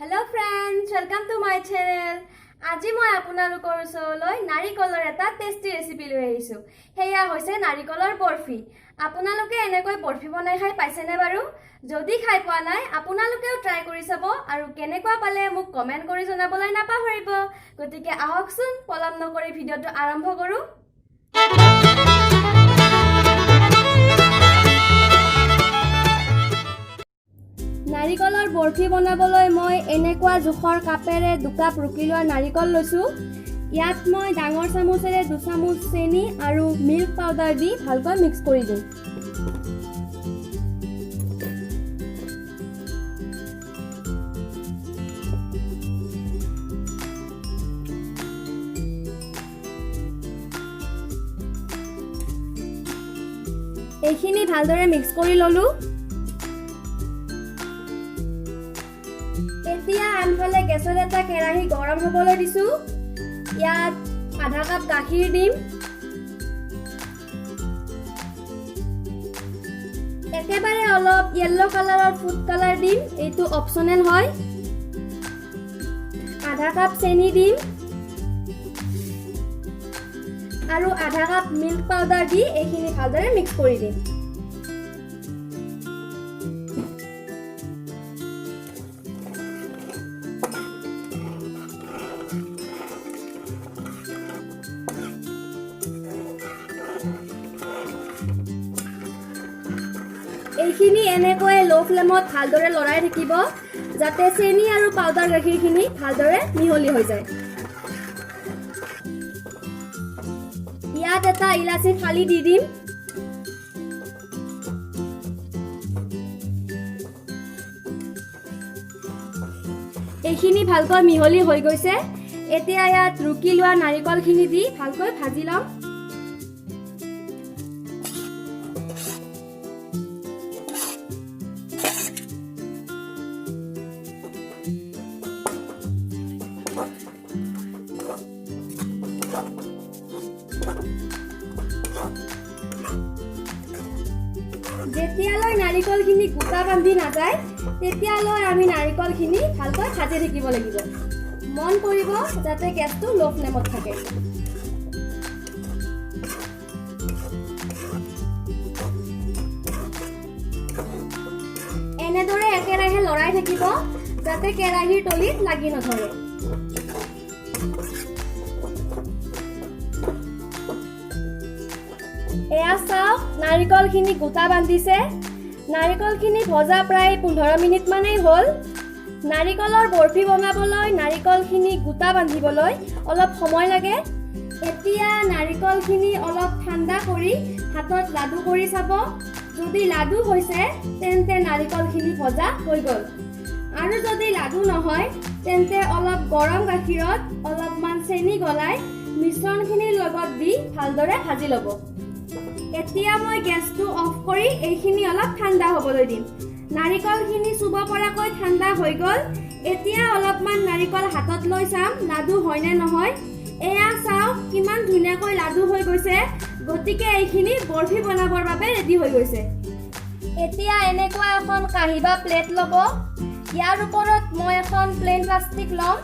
Hello friends, welcome to my channel. আজি মই আপোনালোকৰ ওচৰলৈ নাৰিকলৰ এটা টেষ্টি ৰেচিপি লৈ আহিছো। হেয়া হৈছে নাৰিকলৰ বৰফি। আপোনালোকে এনেকৈ বৰফি বনাই খাই পাইছেনে বাৰু? যদি খাই পোৱা নাই, আপোনালোকেও ট্ৰাই কৰি চাব আৰু কেনেকুৱা পালে মোক কমেন্ট কৰি জনাবলৈ নাপাহৰিব। গতিকে আহকচোন পলম নকৰি ভিডিঅটো আৰম্ভ কৰো। নাৰিকলৰ বৰফি বনাবলৈ মই এনেকুৱা জোখৰ কাপেৰে 2 কাপ ৰুকি লোৱা নাৰিকল লৈছো। ইয়াত মই ডাঙৰ চামুচেৰে 2 চামুচ চেনি আৰু মিল্ক পাউডাৰ দি ভালকৈ মিক্স কৰি দিম। এইখিনি ভালদৰে মিক্স কৰি ললো। এতিয়া আনফালে গেছত এটা কেৰাহী গৰম হ'বলৈ দিছো। ইয়াত আধা কাপ গাখীৰ দিম। একেবাৰে অলপ ইয়েলো কালাৰৰ ফুড কালাৰ দিম, এইটো অপচনেল হয়। আধা কাপ চেনি দিম আৰু আধা কাপ মিল্ক পাউডাৰ দি এইখিনি ভালদৰে মিক্স কৰি দিম। এইখিনি এনেকৈ লো ফ্লেমত ভালদৰে লৰাই থাকিব যাতে চেনি আৰু পাউডাৰ গাখীৰখিনি ভালদৰে মিহলি হৈ যায়। ইয়াত এটা ইলাচি ফালি দি দিম। এইখিনি ভালকৈ মিহলি হৈ গৈছে। এতিয়া ইয়াত ৰুকি লোৱা নাৰিকলখিনি দি ভালকৈ ভাজি লম। যেতিয়ালৈ নাৰিকলখিনি গোটা বান্ধি নাযায় তেতিয়ালৈ আমি নাৰিকলখিনি ভালকৈ ভাজি থাকিব লাগিব। মন কৰিব যাতে গেছটো লো ফ্লেমত থাকে। এনেদৰে একেৰাহে লৰাই থাকিব যাতে কেৰাহীৰ তলিত লাগি নধৰে। এয়া চাওক, নাৰিকলখিনি গোটা বান্ধিছে। নাৰিকলখিনি ভজা প্ৰায় 15 মিনিট মানেই হ'ল। নাৰিকলৰ বৰফি বনাবলৈ নাৰিকলখিনি গোটা বান্ধিবলৈ অলপ সময় লাগে। এতিয়া নাৰিকলখিনি অলপ ঠাণ্ডা কৰি হাতত লাডু কৰি চাব। যদি লাডু হৈছে তেন্তে নাৰিকলখিনি ভজা হৈ গ'ল, আৰু যদি লাডু নহয় তেন্তে অলপ গৰম গাখীৰত অলপমান চেনি গলাই মিশ্ৰণখিনিৰ লগত দি ভালদৰে ভাজি ল'ব। এতিয়া মই গেছটো অফ কৰি এইখিনি অলপ ঠাণ্ডা হ'বলৈ দিম। নাৰিকলখিনি চুব পৰাকৈ ঠাণ্ডা হৈ গ'ল। এতিয়া অলপমান নাৰিকল হাতত লৈ চাম লাডু হয় নে নহয়। এয়া চাওক কিমান ধুনীয়াকৈ লাডু হৈ গৈছে। গতিকে এইখিনি বৰফি বনাবৰ বাবে ৰেডি হৈ গৈছে। এতিয়া এনেকুৱা এখন কাঁহী বা প্লেট ল'ব। ইয়াৰ ওপৰত মই এখন প্লেন প্লাষ্টিক ল'ম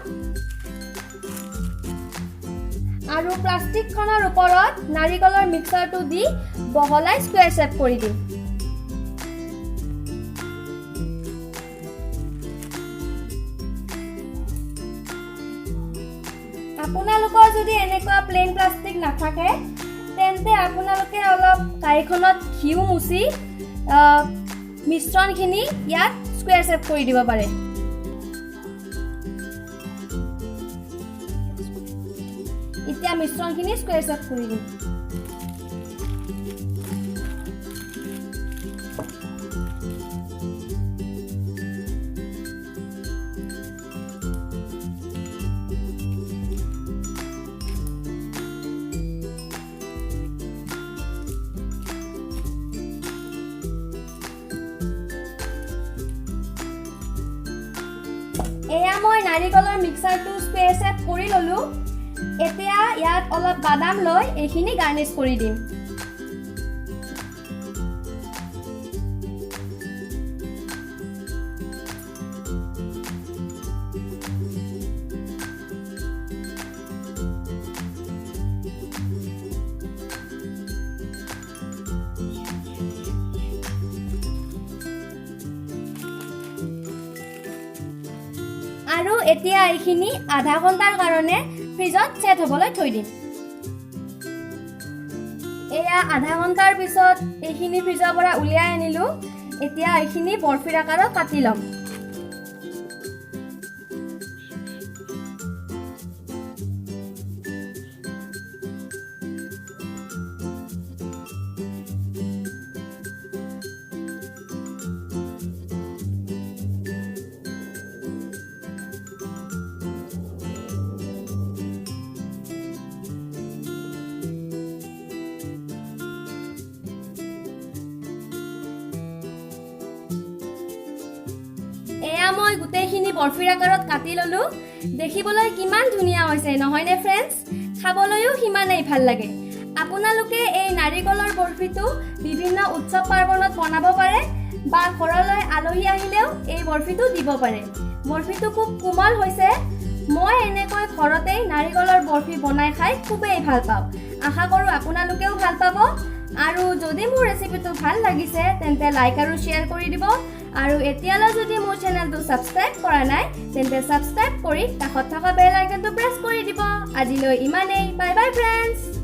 আৰু প্লাষ্টিকখনৰ ওপৰত নাৰিকলৰ মিক্সাৰটো দি বহলাই স্কুৱেৰ শেপ কৰি দিম। আপোনালোকৰ যদি এনেকুৱা প্লেন প্লাষ্টিক নাথাকে তেন্তে আপোনালোকে অলপ কাঁহীখনত ঘিউ মুচি মিশ্ৰণখিনি ইয়াত স্কুৱেৰ শেপ কৰি দিব পাৰে। এতিয়া মিশ্ৰণখিনি স্কুৱেৰ শেপ কৰি দিম। এয়া মই নাৰিকলৰ মিক্সাৰটো স্কুৱেৰ শেপ কৰি ললো। এতিয়া ইয়াত অলপ বাদাম লৈ এইখিনি গাৰ্নিছ কৰি দিম। আৰু এতিয়া এইখিনি আধা ঘণ্টাৰ কাৰণে ফ্ৰিজত ছেট হ'বলৈ থৈ দিম। এয়া আধা ঘণ্টাৰ পিছত এইখিনি ফ্ৰিজৰ পৰা উলিয়াই আনিলোঁ। এতিয়া এইখিনি বৰফিৰ আকাৰত কাটি ল'ম। এয়া মই গোটেইখিনি বৰফিৰ আকাৰত কাটি ল'লোঁ। দেখিবলৈ কিমান ধুনীয়া হৈছে নহয়নে ফ্ৰেণ্ডছ? খাবলৈও সিমানেই ভাল লাগে। আপোনালোকে এই নাৰিকলৰ বৰফিটো বিভিন্ন উৎসৱ পাৰ্বণত বনাব পাৰে বা ঘৰলৈ আলহী আহিলেও এই বৰফিটো দিব পাৰে। বৰফিটো খুব কোমল হৈছে। মই এনেকৈ ঘৰতেই নাৰিকলৰ বৰফি বনাই খাই খুবেই ভাল পাওঁ। আশা কৰোঁ আপোনালোকেও ভাল পাব। আৰু যদি মোৰ ৰেচিপিটো ভাল লাগিছে তেন্তে লাইক আৰু শ্বেয়াৰ কৰি দিব। আৰু এতিয়ালৈ যদি মোৰ চেনেলটো ছাবস্ক্ৰাইব কৰা নাই তেন্তে ছাবস্ক্ৰাইব কৰি কাষত থকা বেল আইকনটো প্ৰেছ কৰি দিব। আজিলৈ ইমানেই। Bye bye friends.